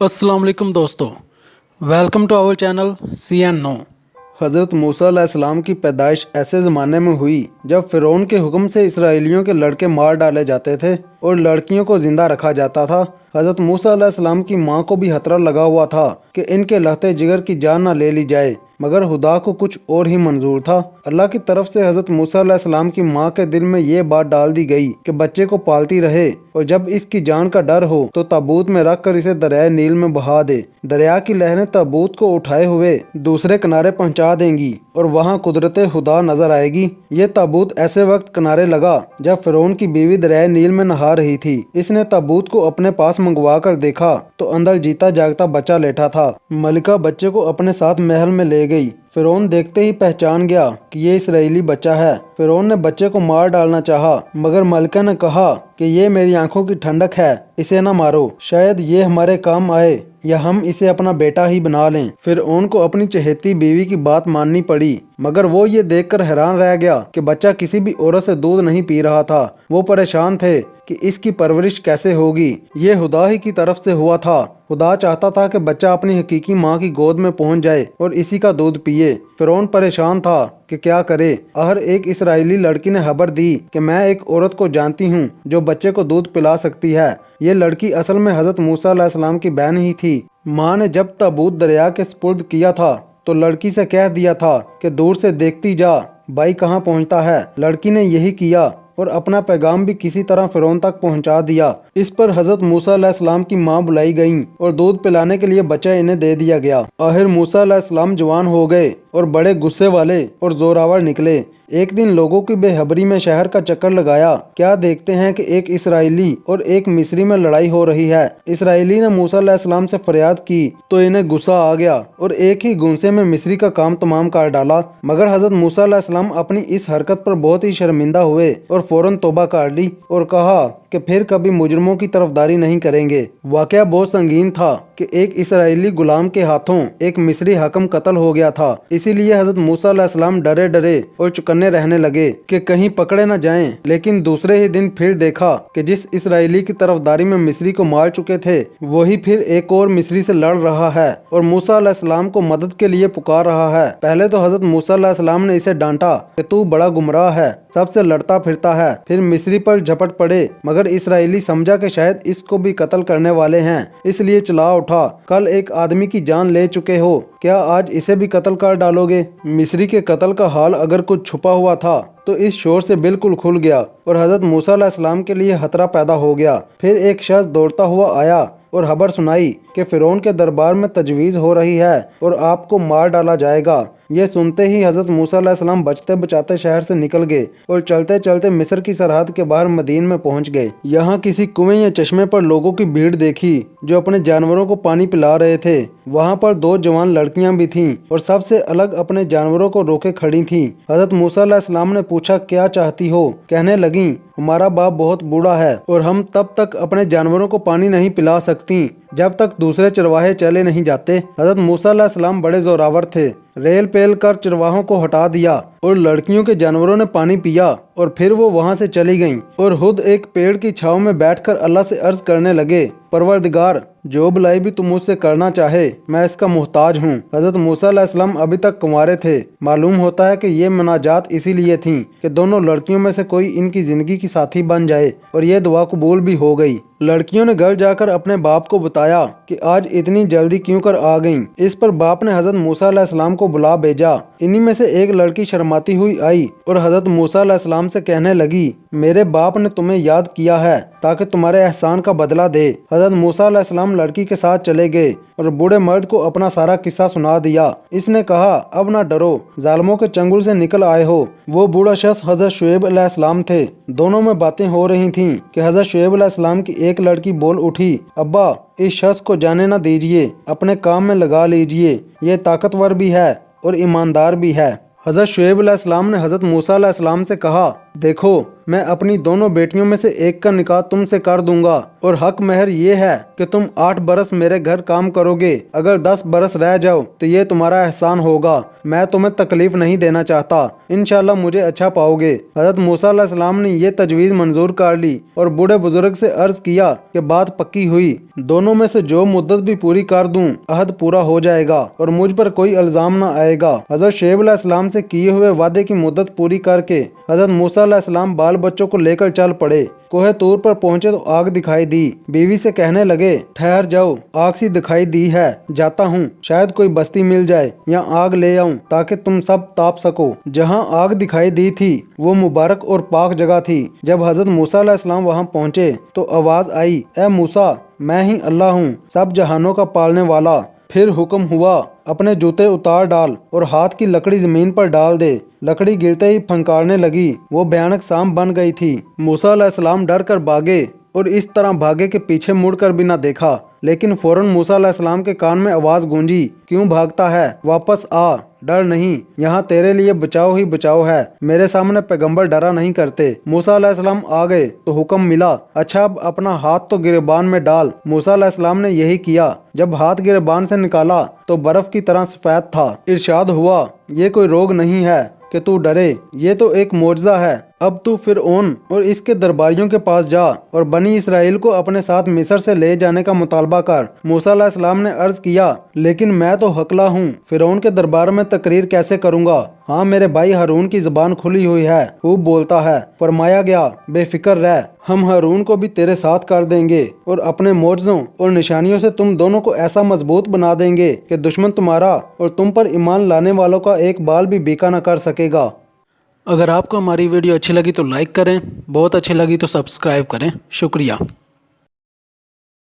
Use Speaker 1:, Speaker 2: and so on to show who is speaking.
Speaker 1: अस्सलाम वालेकुम दोस्तों, welcome to our channel CN9।
Speaker 2: हज़रत मूसा अलैहिस्सलाम की पैदाइश ऐसे ज़माने में हुई जब फ़िरौन के हुक्म से इसराइलियों के लड़के मार डाले जाते थे और लड़कियों को ज़िंदा रखा जाता था। हज़रत मूसा अलैहिस्सलाम की मां को भी खतरा लगा हुआ था कि इनके लहते जिगर की जान न ले ली जाए, मगर खुदा को कुछ और ही मंजूर था। अल्लाह की तरफ से हज़रत मूसा अलैहिस्सलाम की मां के दिल में ये बात डाल दी गई कि बच्चे को पालती रहे और जब इसकी जान का डर हो तो ताबूत में रख कर इसे दरिया नील में बहा दे। दरिया की लहरें ताबूत को उठाए हुए दूसरे किनारे पहुंचा देंगी और वहां कुदरत खुदा नजर आएगी। ये ताबूत ऐसे वक्त किनारे लगा जब फ़िरौन की बीवी दरिया नील में नहा रही थी। इसने ताबूत को अपने पास मंगवा कर देखा तो अंदर जीता जागता बच्चा लेटा था। मलिका बच्चे को अपने साथ महल में ले गई। फ़िरौन देखते ही पहचान गया कि ये इसराइली बच्चा है। फ़िरौन ने बच्चे को मार डालना चाहा, मगर मलिका ने कहा कि ये मेरी आंखों की ठंडक है, इसे न मारो, शायद ये हमारे काम आए या हम इसे अपना बेटा ही बना लें। फ़िरौन को अपनी चहेती बीवी की बात माननी पड़ी, मगर वो ये देखकर हैरान रह गया कि बच्चा किसी भी औरत से दूध नहीं पी रहा था। वो परेशान थे कि इसकी परवरिश कैसे होगी। ये खुदा ही की तरफ से हुआ था। खुदा चाहता था कि बच्चा अपनी हकीकी माँ की गोद में पहुंच जाए और इसी का दूध पिए। फ़िरौन परेशान था कि क्या करे। हर एक इसराइली लड़की ने खबर दी कि मैं एक औरत को जानती हूँ जो बच्चे को दूध पिला सकती है। ये लड़की असल में हज़रत मूसा अलैहिस्सलाम की बहन ही थी। माँ ने जब ताबूत दरिया के सुपुर्द किया था तो लड़की से कह दिया था कि दूर से देखती जा भाई कहाँ पहुँचता है। लड़की ने यही किया और अपना पैगाम भी किसी तरह फ़िरौन तक पहुंचा दिया। इस पर हज़रत मूसा अलैहिस्सलाम की मां बुलाई गईं और दूध पिलाने के लिए बच्चा इन्हें दे दिया गया। आखिर मूसा अलैहिस्सलाम जवान हो गए और बड़े गुस्से वाले और जोरावर निकले। एक दिन लोगों की बेखबरी में शहर का चक्कर लगाया। क्या देखते हैं कि एक इसराइली और एक मिस्री में लड़ाई हो रही है। इसराइली ने मूसा अलैहिस्सलाम से फरियाद की तो इन्हें गुस्सा आ गया और एक ही गुस्से में मिस्री का काम तमाम कर डाला। मगर हज़रत मूसा अलैहिस्सलाम अपनी इस हरकत पर बहुत ही शर्मिंदा हुए और फौरन तौबा कर ली और कहा कि फिर कभी मुजरमों की तरफदारी नहीं करेंगे। वाकया बहुत संगीन था कि एक इसराइली गुलाम के हाथों एक मिस्री हाकिम कत्ल हो गया था। इसीलिए हज़रत मूसा अलैहिस्सलाम डरे डरे और चौकन्ने रहने लगे कि कहीं पकड़े न जाएं। लेकिन दूसरे ही दिन फिर देखा कि जिस इसराइली की तरफदारी में मिस्री को मार चुके थे वही फिर एक और मिस्री से लड़ रहा है और मूसा अलैहिस्सलाम को मदद के लिए पुकार रहा है। पहले तो हज़रत मूसा अलैहिस्सलाम ने इसे डांटा कि तू बड़ा गुमराह है, सबसे लड़ता फिरता है। फिर मिस्री पर झपट पड़े, मगर इसराइली समझा कि शायद इसको भी कत्ल करने वाले हैं, इसलिए चला उठा। कल एक आदमी की जान ले चुके हो, क्या आज इसे भी कत्ल कर डालोगे। मिस्री के कत्ल का हाल अगर कुछ छुपा हुआ था तो इस शोर से बिल्कुल खुल गया और हज़रत मूसा अलैहिस्सलाम के लिए खतरा पैदा हो गया। फिर एक शख्स दौड़ता हुआ आया और खबर सुनाई कि फ़िरौन के दरबार में तजवीज़ हो रही है और आपको मार डाला जाएगा। ये सुनते ही हज़रत मूसा अलैहिस्सलाम बचते बचाते शहर से निकल गए और चलते चलते मिस्र की सरहद के बाहर मदीन में पहुंच गए। यहाँ किसी कुएं या चश्मे पर लोगों की भीड़ देखी जो अपने जानवरों को पानी पिला रहे थे। वहाँ पर दो जवान लड़कियां भी थीं और सबसे अलग अपने जानवरों को रोके खड़ी थीं। हज़रत मूसा अलैहिस्सलाम ने पूछा क्या चाहती हो। कहने लगी हमारा बाप बहुत बूढ़ा है और हम तब तक अपने जानवरों को पानी नहीं पिला सकती जब तक दूसरे चरवाहे चले नहीं जाते। हज़रत मूसा अलैहिस्सलाम बड़े जोरावर थे। रेल पेल कर चरवाहों को हटा दिया और लड़कियों के जानवरों ने पानी पिया और फिर वो वहाँ से चली गईं और खुद एक पेड़ की छांव में बैठकर अल्लाह से अर्ज करने लगे परवरदिगार जो भलाई भी तुम मुझसे करना चाहे मैं इसका मोहताज हूँ। हज़रत मूसा अलैहिस्सलाम अभी तक कुंवारे थे। मालूम होता है कि ये मुनाजात इसीलिए थी कि दोनों लड़कियों में से कोई इनकी जिंदगी की साथी बन जाए और ये दुआ कबूल भी हो गई। लड़कियों ने घर जाकर अपने बाप को बताया कि आज इतनी जल्दी क्यों कर आ गईं। इस पर बाप ने हज़रत मूसा अलैहिस्सलाम को बुला भेजा। इन्हीं में से एक लड़की शर्माती हुई आई और हज़रत मूसा अलैहिस्सलाम से कहने लगी मेरे बाप ने तुम्हें याद किया है ताकि तुम्हारे एहसान का बदला दे। हज़रत मूसा अलैहिस्सलाम लड़की के साथ चले गए और बूढ़े मर्द को अपना सारा किस्सा सुना दिया। इसने कहा अब ना डरो, जालिमों के चंगुल से निकल आए हो। वो बूढ़ा शख्स हज़रत शुएब अलैहिस्सलाम थे। दोनों में बातें हो रही थीं कि हज़रत शुएब अलैहिस्सलाम की एक लड़की बोल उठी अब्बा इस शख्स को जाने ना दीजिए, अपने काम में लगा लीजिए, ये ताकतवर भी है और ईमानदार भी है। हज़रत शुएब अलैहिस्सलाम ने हज़रत मूसा अलैहिस्सलाम से कहा देखो मैं अपनी दोनों बेटियों में से एक का निकाह तुमसे कर दूंगा और हक महर ये है कि तुम 8 बरस मेरे घर काम करोगे। अगर 10 बरस रह जाओ तो ये तुम्हारा एहसान होगा। मैं तुम्हें तकलीफ नहीं देना चाहता, इंशाल्लाह मुझे अच्छा पाओगे। हजरत मूसा अलैहिस्सलाम ने ये तजवीज़ मंजूर कर ली और बूढ़े बुजुर्ग से अर्ज किया कि बात पक्की हुई, दोनों में से जो मुद्दत भी पूरी कर दूं अहद पूरा हो जाएगा और मुझ पर कोई इल्जाम न आएगा। हजरत शुएब अलैहिस्सलाम से किए हुए वादे की मुद्दत पूरी करके हजरत मूसा अलैहिस्सलाम बाल बच्चों को लेकर चल पड़े। कोहे तूर पर पहुंचे तो आग दिखाई दी। बीवी से कहने लगे, ठहर जाओ, आग सी दिखाई दी है, जाता हूँ, शायद कोई बस्ती मिल जाए या आग ले आऊं ताकि तुम सब ताप सको। जहाँ आग दिखाई दी थी वो मुबारक और पाक जगह थी। जब हजरत मूसा अलैहिस्सलाम वहाँ पहुंचे तो आवाज आई, ए मूसा, मैं ही अल्लाह हूँ, सब जहानों का पालने वाला। फिर हुक्म हुआ, अपने जूते उतार डाल और हाथ की लकड़ी जमीन पर डाल दे। लकड़ी गिरते ही फंकारने लगी, वो भयानक सांप बन गई थी। मूसा अलैहिस्सलाम डर कर भागे और इस तरह भागे कि पीछे मुड़कर भी न देखा। लेकिन फौरन मूसा अलैहिस्सलाम के कान में आवाज गूंजी, क्यों भागता है, वापस आ, डर नहीं, यहाँ तेरे लिए बचाव ही बचाव है। मेरे सामने पैगंबर डरा नहीं करते। मूसा अलैहिस्सलाम आ गए तो हुक्म मिला, अच्छा अब अपना हाथ तो गिरबान में डाल। मूसा अलैहिस्सलाम ने यही किया। जब हाथ गिरबान से निकाला तो बर्फ की तरह सफेद था। इरशाद हुआ, ये कोई रोग नहीं है कि तू डरे, ये तो एक मोजज़ा है। अब तू फिरऔन और इसके दरबारियों के पास जा और बनी इसराइल को अपने साथ मिस्र से ले जाने का मुतालबा कर। मूसा अलैहिस्सलाम ने अर्ज किया, लेकिन मैं तो हकला हूँ, फिरऔन के दरबार में तकरीर कैसे करूँगा। हाँ, मेरे भाई हारून की ज़बान खुली हुई है, खूब बोलता है। फरमाया गया, बेफिक्र रह, हम हारून को भी तेरे साथ कर देंगे और अपने मोजज़ों और निशानियों से तुम दोनों को ऐसा मजबूत बना देंगे कि दुश्मन तुम्हारा और तुम पर ईमान लाने वालों का एक बाल भी बीका न कर सकेगा।
Speaker 1: अगर आपको हमारी वीडियो अच्छी लगी तो लाइक करें, बहुत अच्छी लगी तो सब्सक्राइब करें। शुक्रिया।